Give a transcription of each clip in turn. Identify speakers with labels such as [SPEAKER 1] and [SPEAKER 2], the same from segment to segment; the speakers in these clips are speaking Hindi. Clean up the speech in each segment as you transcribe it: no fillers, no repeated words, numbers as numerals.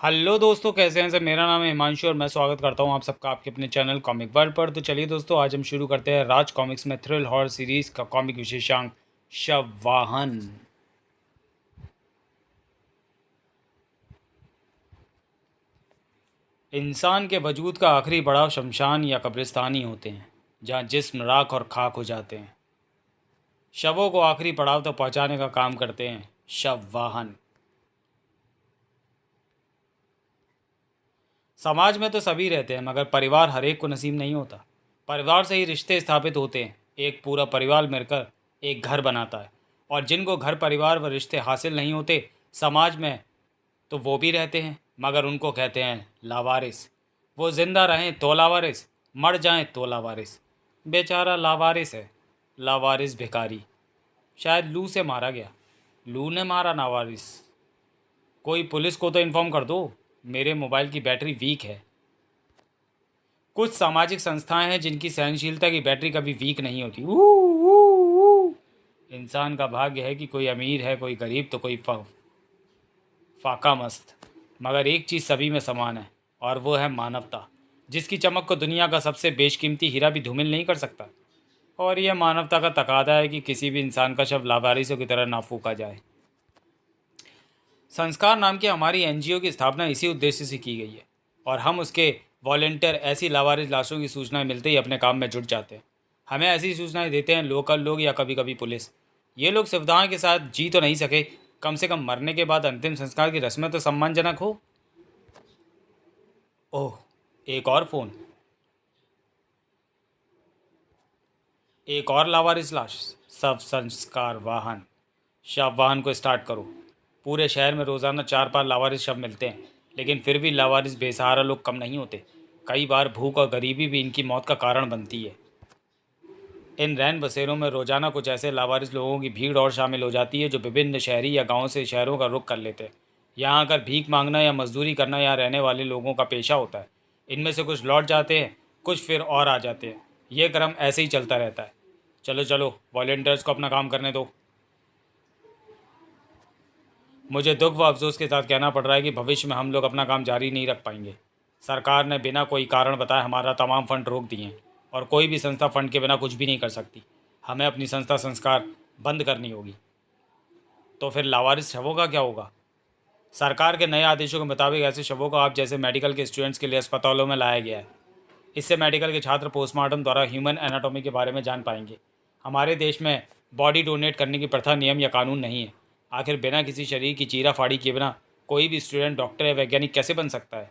[SPEAKER 1] हेलो दोस्तों, कैसे हैं सब। मेरा नाम है हिमांशु और मैं स्वागत करता हूं आप सबका आपके अपने चैनल कॉमिक वर्ल्ड पर। तो चलिए दोस्तों, आज हम शुरू करते हैं राज कॉमिक्स में थ्रिल हॉरर सीरीज का कॉमिक विशेषांक शववाहन। इंसान के वजूद का आखिरी पड़ाव शमशान या कब्रिस्तान ही होते हैं, जहां जिस्म राख और खाक हो जाते हैं। शवों को आखिरी पड़ाव तक पहुंचाने का काम करते हैं शववाहन। समाज में तो सभी रहते हैं, मगर परिवार हर एक को नसीब नहीं होता। परिवार से ही रिश्ते स्थापित होते हैं। एक पूरा परिवार मिलकर एक घर बनाता है, और जिनको घर परिवार व रिश्ते हासिल नहीं होते समाज में, तो वो भी रहते हैं, मगर उनको कहते हैं लावारिस। वो जिंदा रहें तो लावारिस, मर जाएं तो लावारिस। बेचारा लावारिस है, लावारिस भिखारी। शायद लू से मारा गया। लू ने मारा लावारिस। कोई पुलिस को तो इन्फॉर्म कर दो, मेरे मोबाइल की बैटरी वीक है। कुछ सामाजिक संस्थाएं हैं जिनकी सहनशीलता की बैटरी कभी वीक नहीं होती। इंसान का भाग्य है कि कोई अमीर है, कोई गरीब, तो कोई फाका मस्त। मगर एक चीज़ सभी में समान है, और वो है मानवता, जिसकी चमक को दुनिया का सबसे बेशकीमती हीरा भी धूमिल नहीं कर सकता। और यह मानवता का तकादा है कि किसी भी इंसान का शव लावारिसों की तरह ना फूका जाए। संस्कार नाम की हमारी एनजीओ की स्थापना इसी उद्देश्य से की गई है, और हम उसके वॉलेंटियर ऐसी लावारिस लाशों की सूचनाएं मिलते ही अपने काम में जुट जाते हैं। हमें ऐसी सूचनाएं देते हैं लोकल लोग या कभी कभी पुलिस। ये लोग सुविधाओं के साथ जी तो नहीं सके, कम से कम मरने के बाद अंतिम संस्कार की रस्में तो सम्मानजनक हो। ओह, एक और फ़ोन। एक और लावारिस लाश। शव संस्कार वाहन। शव वाहन को स्टार्ट करो। पूरे शहर में रोज़ाना 4-5 लावारिस शव मिलते हैं, लेकिन फिर भी लावारिस बेसहारा लोग कम नहीं होते। कई बार भूख और गरीबी भी इनकी मौत का कारण बनती है। इन रैन बसेरों में रोज़ाना कुछ ऐसे लावारिस लोगों की भीड़ और शामिल हो जाती है जो विभिन्न शहरी या गाँव से शहरों का रुख कर लेते हैं। यहाँ आकर भीख मांगना या मजदूरी करना यहाँ रहने वाले लोगों का पेशा होता है। इनमें से कुछ लौट जाते हैं, कुछ फिर और आ जाते हैं। ये क्रम ऐसे ही चलता रहता है। चलो चलो, वॉलेंटियर्स को अपना काम करने दो। मुझे दुख व अफसोस के साथ कहना पड़ रहा है कि भविष्य में हम लोग अपना काम जारी नहीं रख पाएंगे। सरकार ने बिना कोई कारण बताए हमारा तमाम फंड रोक दिए हैं, और कोई भी संस्था फंड के बिना कुछ भी नहीं कर सकती। हमें अपनी संस्था संस्कार बंद करनी होगी। तो फिर लावारिस शवों का क्या होगा? सरकार के नए आदेशों के मुताबिक ऐसे शवों को आप जैसे मेडिकल के स्टूडेंट्स के लिए अस्पतालों में लाया गया है। इससे मेडिकल के छात्र पोस्टमार्टम द्वारा ह्यूमन एनाटॉमी के बारे में जान पाएंगे। हमारे देश में बॉडी डोनेट करने की प्रथा, नियम या कानून नहीं है। आखिर बिना किसी शरीर की चीरा फाड़ी किए बिना कोई भी स्टूडेंट डॉक्टर या वैज्ञानिक कैसे बन सकता है?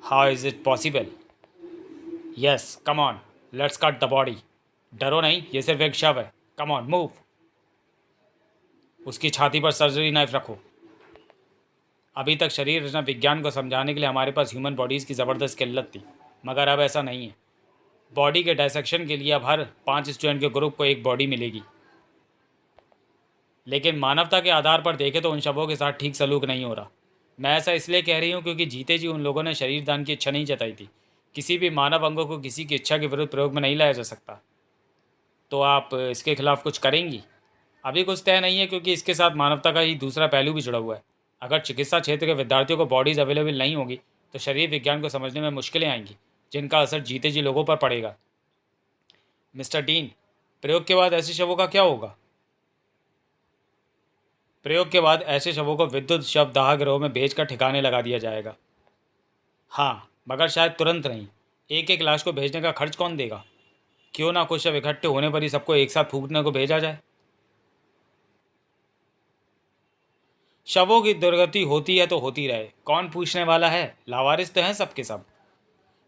[SPEAKER 1] How is it possible? Yes, come on, let's cut the body. डरो नहीं, ये सिर्फ एक शव है। Come on, move. उसकी छाती पर सर्जरी नाइफ रखो। अभी तक शरीर रचना विज्ञान को समझाने के लिए हमारे पास ह्यूमन बॉडीज़ की ज़बरदस्त किल्लत थी, मगर अब ऐसा नहीं है। बॉडी के डायसेक्शन के लिए अब हर 5 स्टूडेंट के ग्रुप को एक बॉडी मिलेगी। लेकिन मानवता के आधार पर देखें तो उन शवों के साथ ठीक सलूक नहीं हो रहा। मैं ऐसा इसलिए कह रही हूँ क्योंकि जीते जी उन लोगों ने शरीर दान की इच्छा नहीं जताई थी। किसी भी मानव अंगों को किसी की इच्छा के विरुद्ध प्रयोग में नहीं लाया जा सकता। तो आप इसके खिलाफ कुछ करेंगी? अभी कुछ तय नहीं है, क्योंकि इसके साथ मानवता का ही दूसरा पहलू भी जुड़ा हुआ है। अगर चिकित्सा क्षेत्र के विद्यार्थियों को बॉडीज़ अवेलेबल नहीं होगी तो शरीर विज्ञान को समझने में मुश्किलें आएंगी, जिनका असर जीते जी लोगों पर पड़ेगा। मिस्टर डीन, प्रयोग के बाद ऐसे शवों का क्या होगा? प्रयोग के बाद ऐसे शवों को विद्युत शव दाह गृहों में भेजकर ठिकाने लगा दिया जाएगा। हाँ, मगर शायद तुरंत नहीं। एक एक लाश को भेजने का खर्च कौन देगा? क्यों ना कुछ शव इकट्ठे होने पर ही सबको एक साथ फूकने को भेजा जाए। शवों की दुर्गति होती है तो होती रहे, कौन पूछने वाला है। लावारिस तो हैं सबके सब।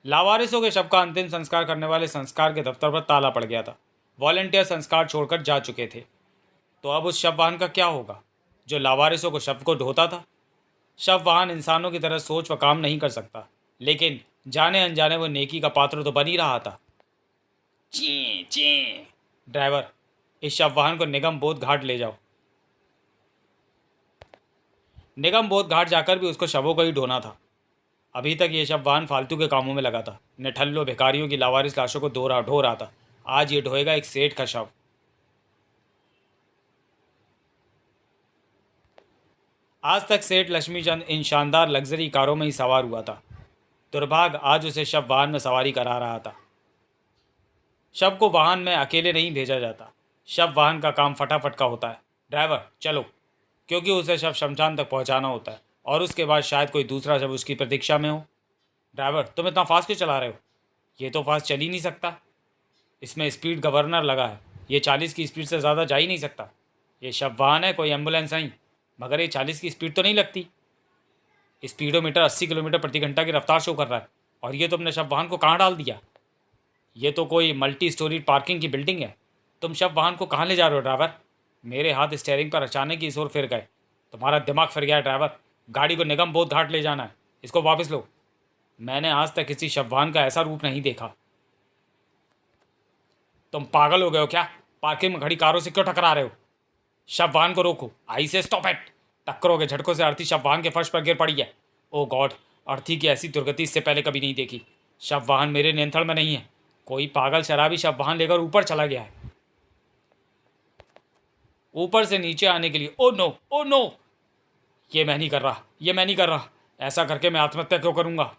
[SPEAKER 1] लावारिसों के शव का अंतिम संस्कार करने वाले संस्कार के दफ्तर पर ताला पड़ गया था। वॉलेंटियर संस्कार छोड़कर जा चुके थे। तो अब उस शव वाहन का क्या होगा जो लावारिसों को शव को ढोता था? शव वाहन इंसानों की तरह सोच व काम नहीं कर सकता, लेकिन जाने अनजाने वो नेकी का पात्र तो बन ही रहा था। ची ची। ड्राइवर, इस शव वाहन को निगम बोध घाट ले जाओ। निगम बोध घाट जाकर भी उसको शवों को ही ढोना था। अभी तक ये शव वाहन फालतू के कामों में लगा था। निठल्लों भिखारियों की लावारिस लाशों को ढो रहा था। आज ये ढोएगा एक सेठ का शव। आज तक सेठ लक्ष्मीचंद इन शानदार लग्जरी कारों में ही सवार हुआ था। दुर्भाग्य आज उसे शव वाहन में सवारी करा रहा था। शव को वाहन में अकेले नहीं भेजा जाता। शव वाहन का काम फटाफट का होता है। ड्राइवर चलो, क्योंकि उसे शव शमशान तक पहुंचाना होता है और उसके बाद शायद कोई दूसरा शव उसकी प्रतीक्षा में हो। ड्राइवर तुम इतना फास्ट क्यों चला रहे हो? ये तो फास्ट चल ही नहीं सकता। इसमें स्पीड गवर्नर लगा है, ये 40 की स्पीड से ज़्यादा जा ही नहीं सकता। ये शव वाहन है, कोई एम्बुलेंस नहीं। मगर ये 40 की स्पीड तो नहीं लगती। स्पीडोमीटर 80 किलोमीटर प्रति घंटा की रफ्तार शो कर रहा है और ये तुमने शव वाहन को कहाँ डाल दिया? ये तो कोई मल्टी स्टोरी पार्किंग की बिल्डिंग है। तुम शव वाहन को कहाँ ले जा रहे हो ड्राइवर? मेरे हाथ स्टीयरिंग पर अचानक ही इस ओर फिर गए। तुम्हारा दिमाग फिर गया ड्राइवर। गाड़ी को निगम बोध घाट ले जाना है, इसको वापस लो। मैंने आज तक किसी शव वाहन का ऐसा रूप नहीं देखा। तुम पागल हो गए हो क्या? पार्किंग में खड़ी कारों से क्यों टकरा रहे हो? शव वाहन को रोको। आई से स्टॉप इट। टक्करों के झटकों से अर्थी शव वाहन के फर्श पर गिर पड़ी है। ओ गॉड, अर्थी की ऐसी दुर्गति इससे पहले कभी नहीं देखी। शव वाहन मेरे नियंत्रण में नहीं है। कोई पागल शराबी शव वाहन लेकर ऊपर चला गया है। ऊपर से नीचे आने के लिए। ओ नो, ओ नो, ये मैं नहीं कर रहा, ये मैं नहीं कर रहा। ऐसा करके मैं आत्महत्या क्यों करूंगा?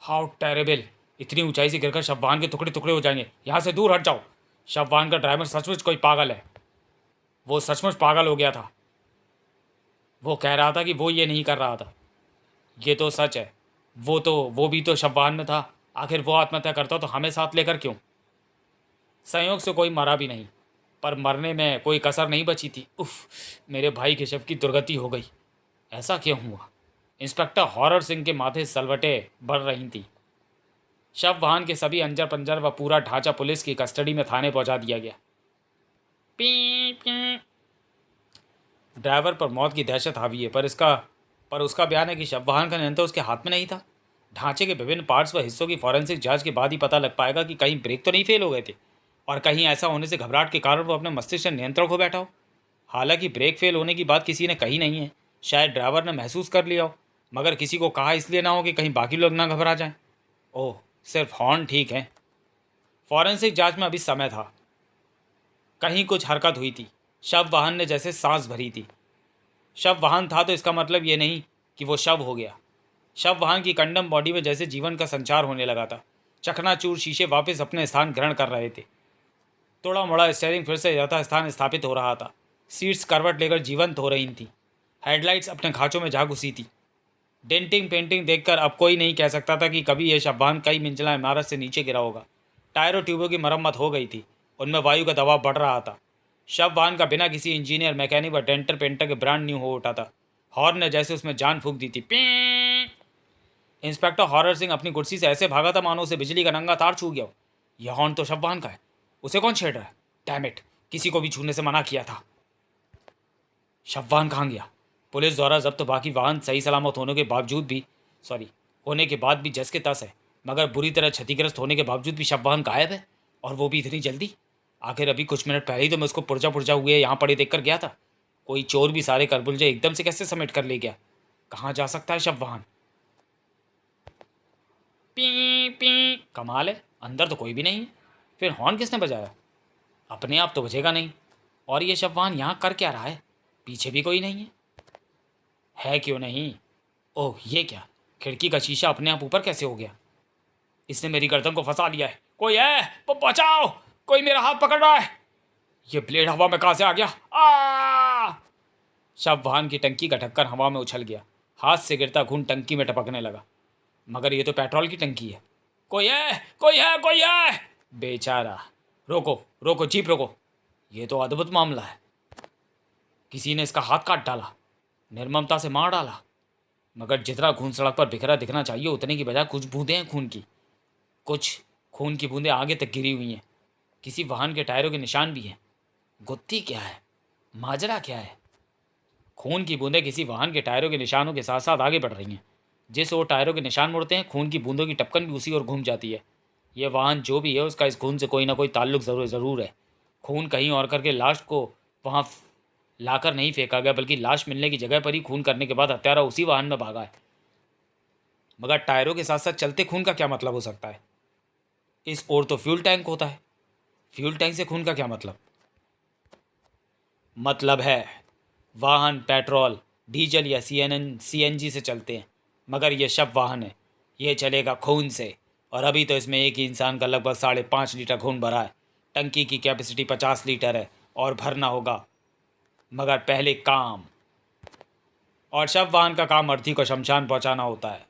[SPEAKER 1] How terrible. इतनी ऊंचाई से गिरकर शव वाहन के टुकड़े टुकड़े हो जाएंगे। यहाँ से दूर हट जाओ। शव वाहन का ड्राइवर सचमुच कोई पागल है। वो सचमुच पागल हो गया था। वो कह रहा था कि वो ये नहीं कर रहा था। ये तो सच है। वो भी तो शव वाहन में था। आखिर वो आत्महत्या करता तो हमें साथ लेकर क्यों? संयोग से कोई मरा भी नहीं, पर मरने में कोई कसर नहीं बची थी। उफ, मेरे भाई के शव की दुर्गति हो गई। ऐसा क्यों हुआ? इंस्पेक्टर हॉरर सिंह के माथे सलवटें बढ़ रही थी। शव वाहन के सभी अंजर पंजर व पूरा ढांचा पुलिस की कस्टडी में थाने पहुंचा दिया गया। P P. ड्राइवर पर मौत की दहशत हावी है, पर उसका बयान है कि शव वाहन का नियंत्रण उसके हाथ में नहीं था। ढांचे के विभिन्न पार्ट्स व हिस्सों की फॉरेंसिक जांच के बाद ही पता लग पाएगा कि कहीं ब्रेक तो नहीं फेल हो गए थे और कहीं ऐसा होने से घबराहट के कारण वो अपने मस्तिष्क से नियंत्रण खो बैठा हो। हालांकि ब्रेक फेल होने की बात किसी ने कही नहीं है। शायद ड्राइवर ने महसूस कर लिया हो, मगर किसी को कहा इसलिए ना हो कि कहीं बाकी लोग ना घबरा जाएं। ओह, सिर्फ हॉर्न ठीक है। फॉरेंसिक जांच में अभी समय था। कहीं कुछ हरकत हुई थी। शव वाहन ने जैसे सांस भरी थी। शव वाहन था तो इसका मतलब ये नहीं कि वो शव हो गया। शव वाहन की कंडम बॉडी में जैसे जीवन का संचार होने लगा था। चकनाचूर शीशे वापस अपने स्थान ग्रहण कर रहे थे। थोड़ा मोड़ा स्टीयरिंग फिर से यथा स्थान स्थापित हो रहा था। सीट्स करवट लेकर जीवंत हो रही थीं। हेडलाइट्स अपने खाँचों में जा घुसी थी। डेंटिंग पेंटिंग देखकर अब कोई नहीं कह सकता था कि कभी यह शव वाहन कई मंजिला इमारत से नीचे गिरा होगा। टायरों ट्यूबों की मरम्मत हो गई थी। उनमें वायु का दबाव बढ़ रहा था। शव वाहन का बिना किसी इंजीनियर, मैकेनिक व डेंटर पेंटर के ब्रांड न्यू हो उठा था। हॉर्न ने जैसे उसमें जान फूंक दी थी। पी। इंस्पेक्टर हॉरर सिंह अपनी कुर्सी से ऐसे भागा था मानो उसे बिजली का नंगा तार छू गया हो। यह हॉर्न तो शव वाहन का है। उसे कौन छेड़ रहा है? डैम इट, किसी को भी छूने से मना किया था। शव वाहन कहाँ गया? पुलिस द्वारा जब्त बाकी वाहन सही सलामत होने के बाद भी जस के तस है, मगर बुरी तरह क्षतिग्रस्त होने के बावजूद भी शव वाहन गायब है, और वो भी इतनी जल्दी। आखिर अभी कुछ मिनट पहले ही तो मैं उसको पुर्जा पुर्जा हुए यहाँ पड़े देखकर गया था। कोई चोर भी सारे करबुलजे एकदम से कैसे समेट कर ले गया? कहाँ जा सकता है शव वाहन? P P. कमाल है, अंदर तो कोई भी नहीं है। फिर हॉर्न किसने बजाया? अपने आप तो बजेगा नहीं। और ये शव वाहन यहाँ कर क्या रहा है? पीछे भी कोई नहीं है क्यों नहीं? ओह, ये क्या, खिड़की का शीशा अपने आप ऊपर कैसे हो गया? इसने मेरी गर्दन को फंसा लिया है। कोई है? बचाओ, कोई मेरा हाथ पकड़ रहा है। ये ब्लेड हवा में कहाँ से आ गया? आ! शव वाहन की टंकी का ढक्कन हवा में उछल गया। हाथ से गिरता खून टंकी में टपकने लगा। मगर ये तो पेट्रोल की टंकी है। कोई है, कोई है, कोई है! बेचारा। रोको रोको, जीप रोको। ये तो अद्भुत मामला है। किसी ने इसका हाथ काट डाला, निर्ममता से मार डाला। मगर जितना खून सड़क पर बिखरा दिखना चाहिए उतने की बजाय कुछ बूंदें हैं खून की। कुछ खून की बूंदें आगे तक गिरी हुई हैं। किसी वाहन के टायरों के निशान भी हैं। गुत्थी क्या है? माजरा क्या है? खून की बूंदें किसी वाहन के टायरों के निशानों के साथ साथ आगे बढ़ रही हैं। जिस ओर टायरों के निशान मुड़ते हैं, खून की बूंदों की टपकन भी उसी ओर घूम जाती है। यह वाहन जो भी है उसका इस खून से कोई ना कोई ताल्लुक ज़रूर है। खून कहीं और करके लाश को वहाँ लाकर नहीं फेंका गया, बल्कि लाश मिलने की जगह पर ही खून करने के बाद हत्यारा उसी वाहन में भागा है। मगर टायरों के साथ साथ चलते खून का क्या मतलब हो सकता है? इस ओर तो फ्यूल टैंक होता है। फ्यूल टैंक से खून का क्या मतलब? मतलब है वाहन पेट्रोल, डीजल या सीएनजी से चलते हैं, मगर ये शव वाहन है। ये चलेगा खून से, और अभी तो इसमें एक ही इंसान का लगभग 5.5 लीटर खून भरा है। टंकी की कैपेसिटी 50 लीटर है और भरना होगा, मगर पहले काम। और शव वाहन का काम अर्थी को शमशान पहुंचाना होता है।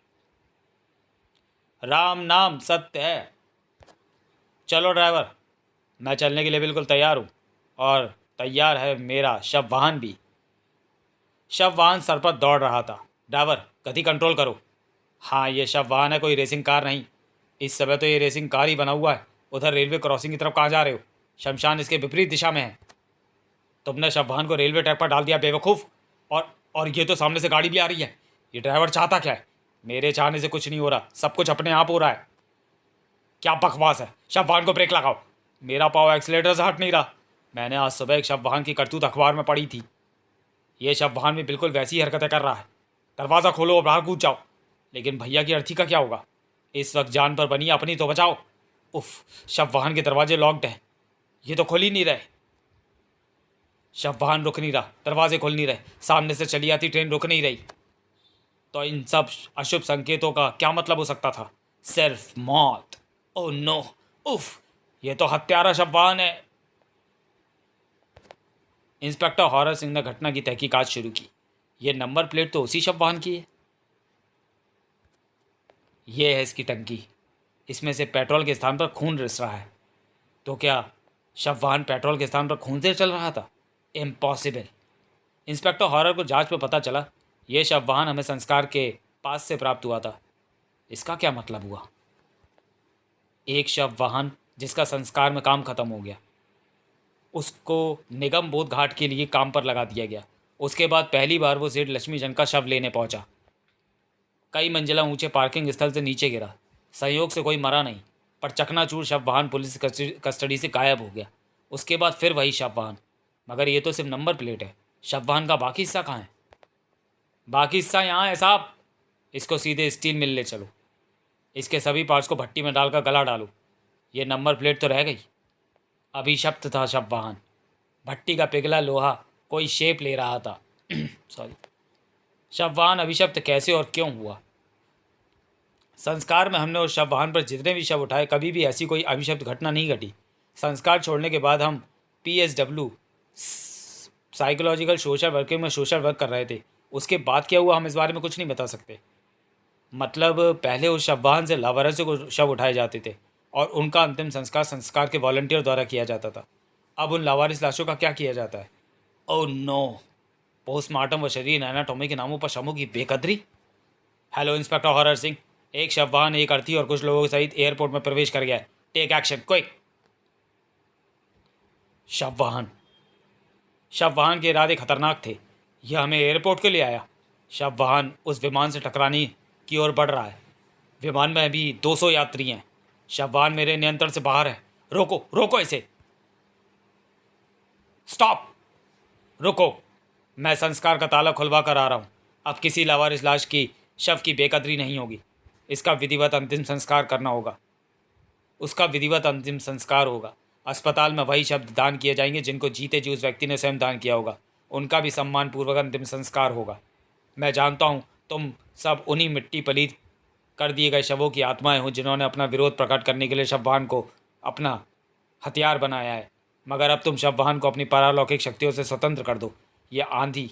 [SPEAKER 1] राम नाम सत्य है। चलो ड्राइवर, मैं चलने के लिए बिल्कुल तैयार हूँ, और तैयार है मेरा शव वाहन भी। शव वाहन सर पर दौड़ रहा था। ड्राइवर, गति कंट्रोल करो। हाँ, ये शव वाहन है, कोई रेसिंग कार नहीं। इस समय तो ये रेसिंग कार ही बना हुआ है। उधर रेलवे क्रॉसिंग की तरफ कहाँ जा रहे हो? शमशान इसके विपरीत दिशा में है। तुमने शव वाहन को रेलवे ट्रैक पर डाल दिया बेवकूफ़। और ये तो सामने से गाड़ी भी आ रही है। ये ड्राइवर चाहता क्या है? मेरे चाहने से कुछ नहीं हो रहा, सब कुछ अपने आप हो रहा है। क्या बकवास है? शव वाहन को ब्रेक लगाओ। मेरा पाँव एक्सीलेटर से हट नहीं रहा। मैंने आज सुबह एक शव वाहन की करतूत अखबार में पढ़ी थी। ये शव वाहन भी बिल्कुल वैसी हरकतें कर रहा है। दरवाज़ा खोलो और बाहर कूद जाओ। लेकिन भैया की अर्थी का क्या होगा? इस वक्त जान पर बनी, अपनी तो बचाओ। उफ, शव वाहन के दरवाजे लॉक्ड हैं। ये तो खुल ही नहीं रहे। शव वाहन रुक नहीं रहा, दरवाजे खुल नहीं रहे, सामने से चली आती ट्रेन रुक नहीं रही। तो इन सब अशुभ संकेतों का क्या मतलब हो सकता था? सिर्फ मौत। ओह नो, उफ, ये तो हत्यारा शव वाहन है। इंस्पेक्टर हॉरर सिंह ने घटना की तहकीकात शुरू की। ये नंबर प्लेट तो उसी शव वाहन की है। ये है इसकी टंकी। इसमें से पेट्रोल के स्थान पर खून रिस रहा है। तो क्या शव वाहन पेट्रोल के स्थान पर खून से चल रहा था? इम्पॉसिबल। इंस्पेक्टर हॉरर को जांच में पता चला ये शव वाहन हमें संस्कार के पास से प्राप्त हुआ था। इसका क्या मतलब हुआ? एक शव वाहन जिसका संस्कार में काम खत्म हो गया, उसको निगम बोध घाट के लिए काम पर लगा दिया गया। उसके बाद पहली बार वो सेठ लक्ष्मीचंद का शव लेने पहुंचा। कई मंजिला ऊंचे पार्किंग स्थल से नीचे गिरा। संयोग से कोई मरा नहीं, पर चकनाचूर शव वाहन पुलिस कस्टडी से गायब हो गया। उसके बाद फिर वही शव वाहन, मगर ये तो सिर्फ नंबर प्लेट है। शव वाहन का बाकी हिस्सा कहाँ है? बाकी हिस्सा यहाँ है साहब। इसको सीधे स्टील मिल ले चलो। इसके सभी पार्ट्स को भट्टी में डालकर गला डालो। ये नंबर प्लेट तो रह गई। अभिशप्त था शव वाहन। भट्टी का पिघला लोहा कोई शेप ले रहा था। सॉरी। शव वाहन अभिशप्त कैसे और क्यों हुआ? संस्कार में हमने उस शव वाहन पर जितने भी शव उठाए, कभी भी ऐसी कोई अभिशप्त घटना नहीं घटी। संस्कार छोड़ने के बाद हम PSW साइकोलॉजिकल सोशल वर्किंग में सोशल वर्क कर रहे थे। उसके बाद क्या हुआ हम इस बारे में कुछ नहीं बता सकते। मतलब पहले उस शव वाहन से लावारसों को शव उठाए जाते थे और उनका अंतिम संस्कार संस्कार के वॉलंटियर द्वारा किया जाता था। अब उन लावारिस लाशों का क्या किया जाता है? ओह नो, पोस्टमार्टम व शरीर एनाटॉमी के नामों पर शवों की बेकदरी। हेलो इंस्पेक्टर हॉरर सिंह, एक शव वाहन, एक अर्थी और कुछ लोगों सहित एयरपोर्ट में प्रवेश कर गया है। Take action quick. शव वाहन के इरादे खतरनाक थे। यह हमें एयरपोर्ट के लिए आया। शव वाहन उस विमान से टकराने की ओर बढ़ रहा है। विमान में अभी 200 यात्री हैं। शव वाहन मेरे नियंत्रण से बाहर है। रोको रोको इसे। स्टॉप, रुको। मैं संस्कार का ताला खुलवा कर आ रहा हूँ। अब किसी लावारिस लाश की शव की बेकदरी नहीं होगी। इसका विधिवत अंतिम संस्कार करना होगा। उसका विधिवत अंतिम संस्कार होगा। अस्पताल में वही शब्द दान किए जाएंगे जिनको जीते जी उस व्यक्ति ने स्वयं दान किया होगा। उनका भी सम्मानपूर्वक अंतिम संस्कार होगा। मैं जानता हूँ तुम सब उन्हीं मिट्टी पलीत कर दिए गए शवों की आत्माएं हो जिन्होंने अपना विरोध प्रकट करने के लिए शव वाहन को अपना हथियार बनाया है। मगर अब तुम शव वाहन को अपनी पारलौकिक शक्तियों से स्वतंत्र कर दो। ये आंधी,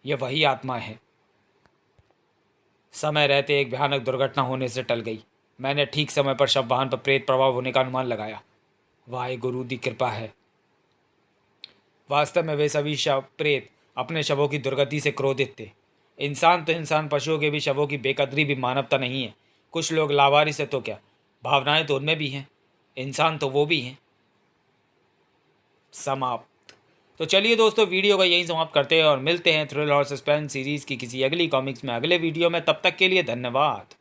[SPEAKER 1] ये वही आत्माएं हैं। समय रहते एक भयानक दुर्घटना होने से टल गई। मैंने ठीक समय पर शव वाहन पर प्रेत प्रभाव होने का अनुमान लगाया। वाहेगुरु दी कृपा है। वास्तव में वे सभी शव प्रेत अपने शवों की दुर्गति से क्रोधित थे। इंसान तो इंसान, पशुओं के भी शवों की बेकदरी भी मानवता नहीं है। कुछ लोग लावारिस है तो क्या, भावनाएं तो उनमें भी हैं। इंसान तो वो भी हैं। समाप्त। तो चलिए दोस्तों, वीडियो को यहीं समाप्त करते हैं और मिलते हैं थ्रिल और सस्पेंस सीरीज़ की किसी अगली कॉमिक्स में अगले वीडियो में। तब तक के लिए धन्यवाद।